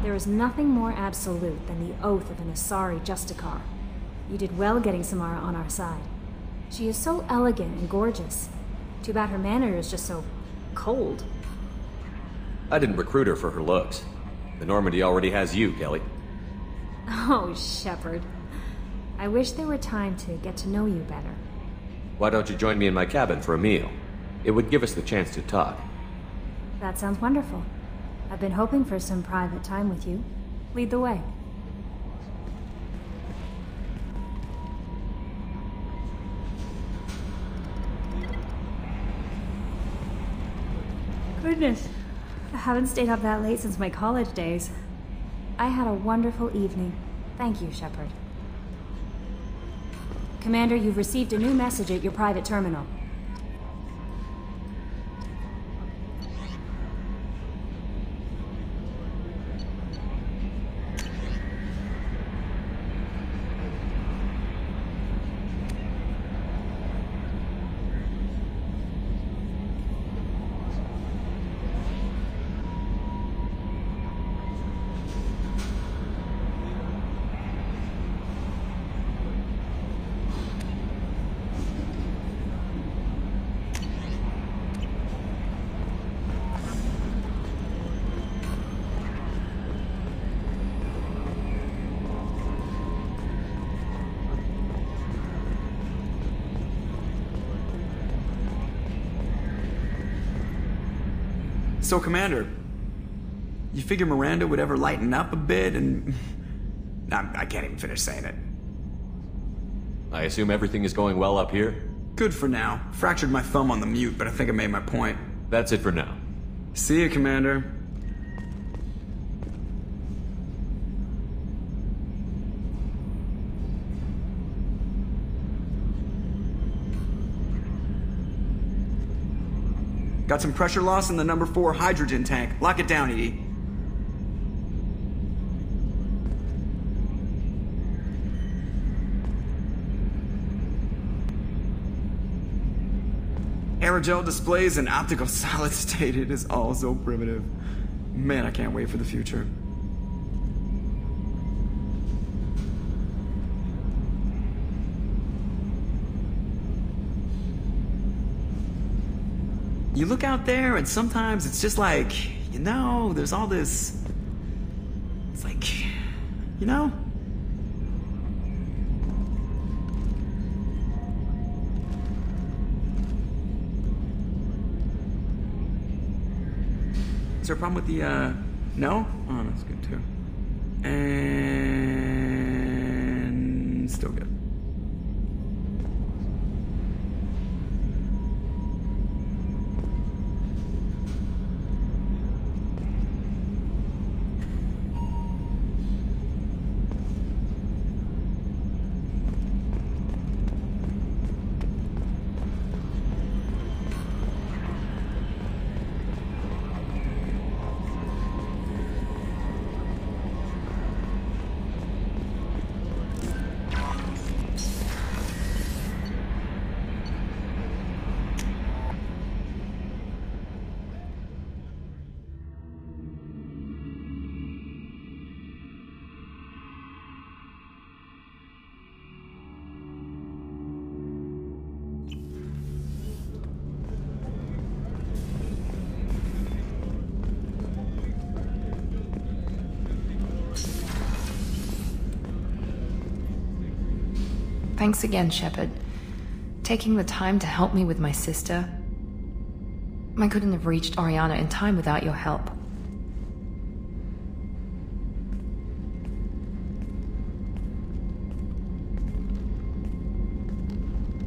There is nothing more absolute than the oath of an Asari Justicar. You did well getting Samara on our side. She is so elegant and gorgeous. Too bad her manner is just so cold. I didn't recruit her for her looks. The Normandy already has you, Kelly. Oh, Shepard. I wish there were time to get to know you better. Why don't you join me in my cabin for a meal? It would give us the chance to talk. That sounds wonderful. I've been hoping for some private time with you. Lead the way. Goodness, I haven't stayed up that late since my college days. I had a wonderful evening. Thank you, Shepard. Commander, you've received a new message at your private terminal. So, Commander, you figure Miranda would ever lighten up a bit and... I can't even finish saying it. I assume everything is going well up here? Good for now. Fractured my thumb on the mute, but I think I made my point. That's it for now. See you, Commander. Got some pressure loss in the number 4 hydrogen tank. Lock it down, Edie. Aerogel displays and optical solid state. It is all so primitive. Man, I can't wait for the future. You look out there and sometimes it's just like, you know, there's all this... It's like, you know? Is there a problem with the, no? Oh, that's good too. And... still good. Thanks again, Shepard. Taking the time to help me with my sister. I couldn't have reached Oriana in time without your help.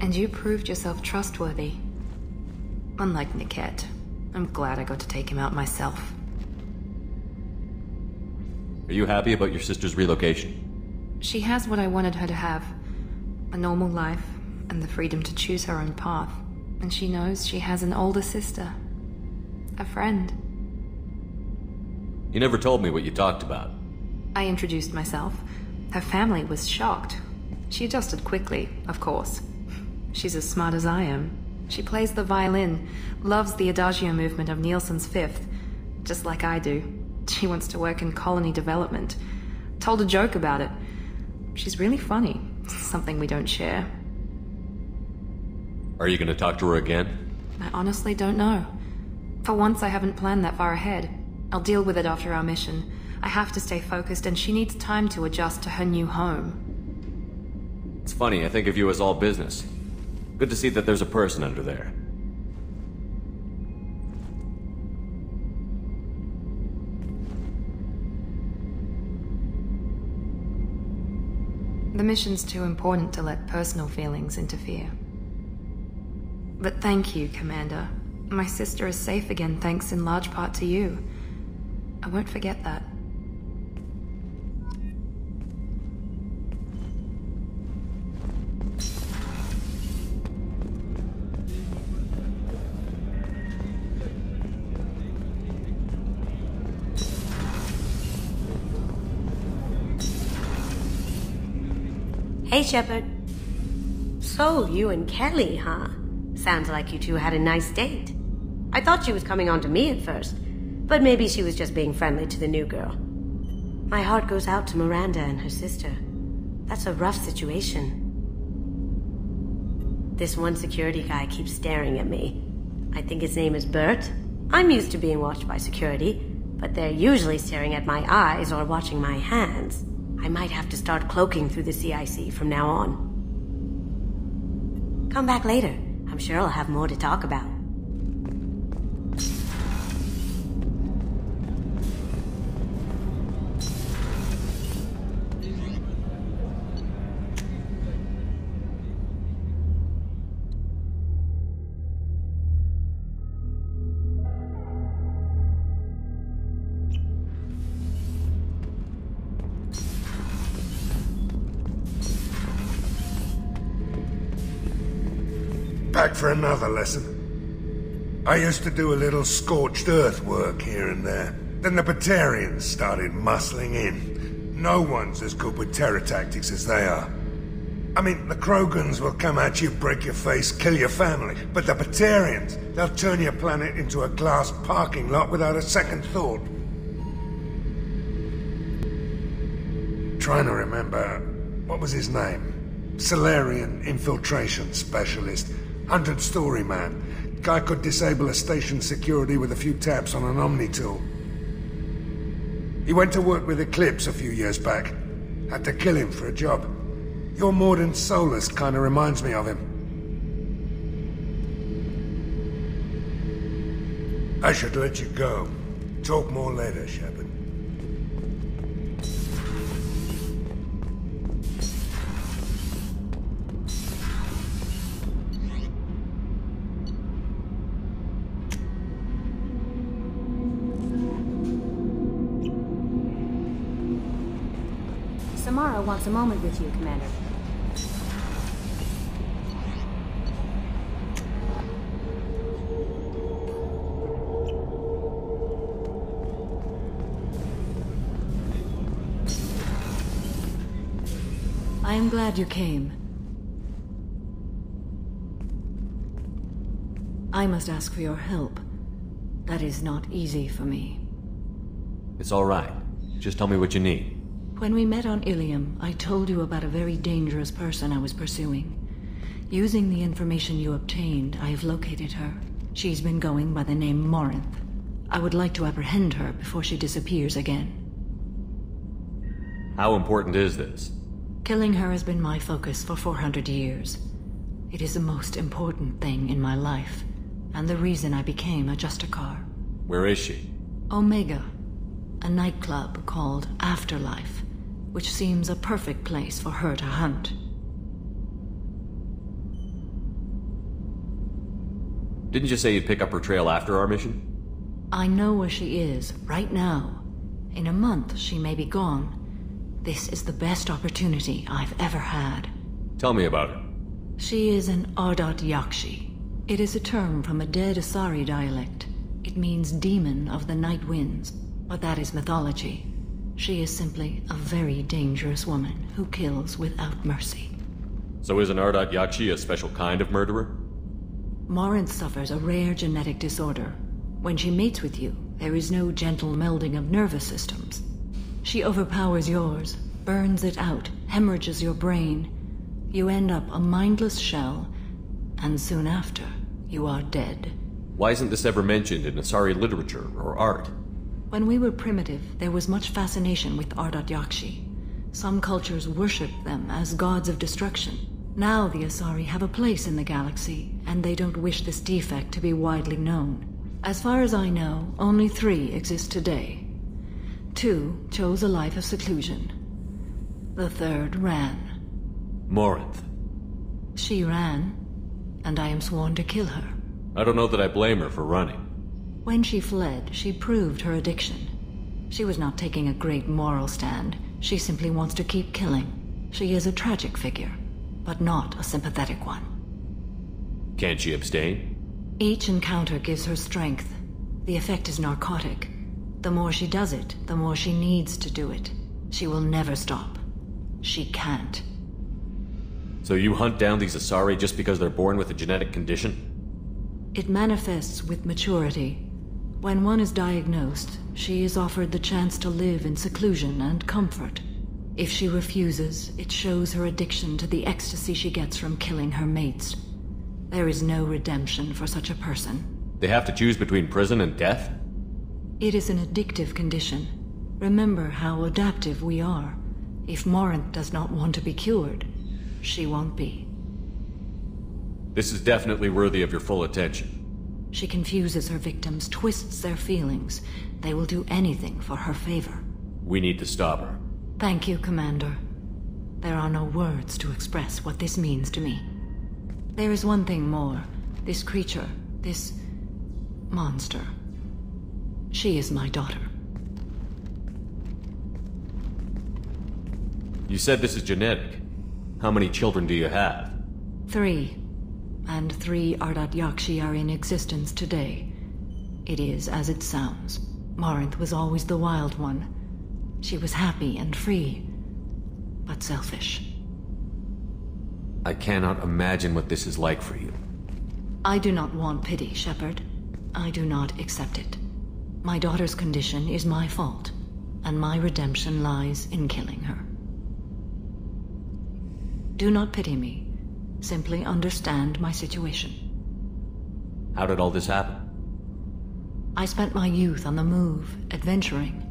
And you proved yourself trustworthy. Unlike Niket, I'm glad I got to take him out myself. Are you happy about your sister's relocation? She has what I wanted her to have. A normal life, and the freedom to choose her own path. And she knows she has an older sister. A friend. You never told me what you talked about. I introduced myself. Her family was shocked. She adjusted quickly, of course. She's as smart as I am. She plays the violin, loves the Adagio movement of Nielsen's Fifth, just like I do. She wants to work in colony development. Told a joke about it. She's really funny. Something we don't share. Are you gonna talk to her again? I honestly don't know. For once, I haven't planned that far ahead. I'll deal with it after our mission. I have to stay focused, and she needs time to adjust to her new home. It's funny, I think of you as all business. Good to see that there's a person under there. The mission's too important to let personal feelings interfere. But thank you, Commander. My sister is safe again thanks in large part to you. I won't forget that. Hey, Shepard. So, you and Kelly, huh? Sounds like you two had a nice date. I thought she was coming on to me at first, but maybe she was just being friendly to the new girl. My heart goes out to Miranda and her sister. That's a rough situation. This one security guy keeps staring at me. I think his name is Bert. I'm used to being watched by security, but they're usually staring at my eyes or watching my hands. I might have to start cloaking through the CIC from now on. Come back later. I'm sure I'll have more to talk about. Back for another lesson. I used to do a little scorched earth work here and there. Then the Batarians started muscling in. No one's as good with terror tactics as they are. I mean, the Krogans will come at you, break your face, kill your family. But the Batarians, they'll turn your planet into a glass parking lot without a second thought. Trying to remember, what was his name? Solarian infiltration specialist. 100-story man. Guy could disable a station security with a few taps on an Omni tool. He went to work with Eclipse a few years back. Had to kill him for a job. Your Mordant Solus kind of reminds me of him. I should let you go. Talk more later, Shepard. Samara wants a moment with you, Commander. I am glad you came. I must ask for your help. That is not easy for me. It's all right. Just tell me what you need. When we met on Ilium, I told you about a very dangerous person I was pursuing. Using the information you obtained, I have located her. She's been going by the name Morinth. I would like to apprehend her before she disappears again. How important is this? Killing her has been my focus for 400 years. It is the most important thing in my life, and the reason I became a Justicar. Where is she? Omega, a nightclub called Afterlife, which seems a perfect place for her to hunt. Didn't you say you'd pick up her trail after our mission? I know where she is, right now. In a month, she may be gone. This is the best opportunity I've ever had. Tell me about her. She is an Ardat-Yakshi. It is a term from a dead Asari dialect. It means demon of the night winds, but that is mythology. She is simply a very dangerous woman who kills without mercy. So is an Ardat-Yakshi a special kind of murderer? Morinth suffers a rare genetic disorder. When she mates with you, There is no gentle melding of nervous systems. She overpowers yours, burns it out, hemorrhages your brain. You end up a mindless shell, and soon after, you are dead. Why isn't this ever mentioned in Asari literature or art? When we were primitive, there was much fascination with Ardat-Yakshi. Some cultures worshipped them as gods of destruction. Now the Asari have a place in the galaxy, and they don't wish this defect to be widely known. As far as I know, only 3 exist today. 2 chose a life of seclusion. The 3rd ran. Morinth. She ran, and I am sworn to kill her. I don't know that I blame her for running. When she fled, she proved her addiction. She was not taking a great moral stand. She simply wants to keep killing. She is a tragic figure, but not a sympathetic one. Can't she abstain? Each encounter gives her strength. The effect is narcotic. The more she does it, the more she needs to do it. She will never stop. She can't. So you hunt down these Asari just because they're born with a genetic condition? It manifests with maturity. When one is diagnosed, she is offered the chance to live in seclusion and comfort. If she refuses, it shows her addiction to the ecstasy she gets from killing her mates. There is no redemption for such a person. They have to choose between prison and death? It is an addictive condition. Remember how adaptive we are. If Morinth does not want to be cured, she won't be. This is definitely worthy of your full attention. She confuses her victims, twists their feelings. They will do anything for her favor. We need to stop her. Thank you, Commander. There are no words to express what this means to me. There is one thing more. This creature, this monster. She is my daughter. You said this is genetic. How many children do you have? 3. And 3 Ardat-Yakshi are in existence today. It is as it sounds. Morinth was always the wild one. She was happy and free, but selfish. I cannot imagine what this is like for you. I do not want pity, Shepard. I do not accept it. My daughter's condition is my fault, and my redemption lies in killing her. Do not pity me. Simply understand my situation. How did all this happen? I spent my youth on the move, adventuring.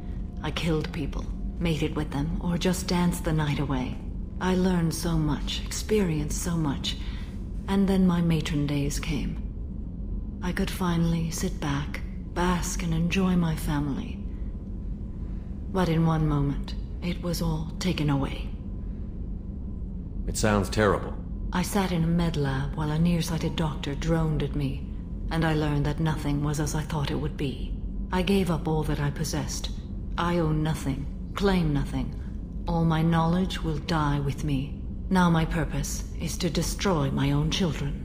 I killed people, mated with them, or just danced the night away. I learned so much, experienced so much, and then my matron days came. I could finally sit back, bask and enjoy my family. But in one moment, it was all taken away. It sounds terrible. I sat in a med lab while a nearsighted doctor droned at me, and I learned that nothing was as I thought it would be. I gave up all that I possessed. I own nothing, claim nothing. All my knowledge will die with me. Now my purpose is to destroy my own children.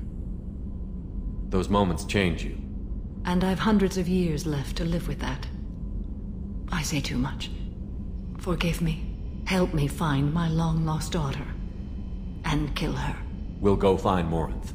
Those moments change you. And I've hundreds of years left to live with that. I say too much. Forgive me. Help me find my long-lost daughter. And kill her. We'll go find Morinth.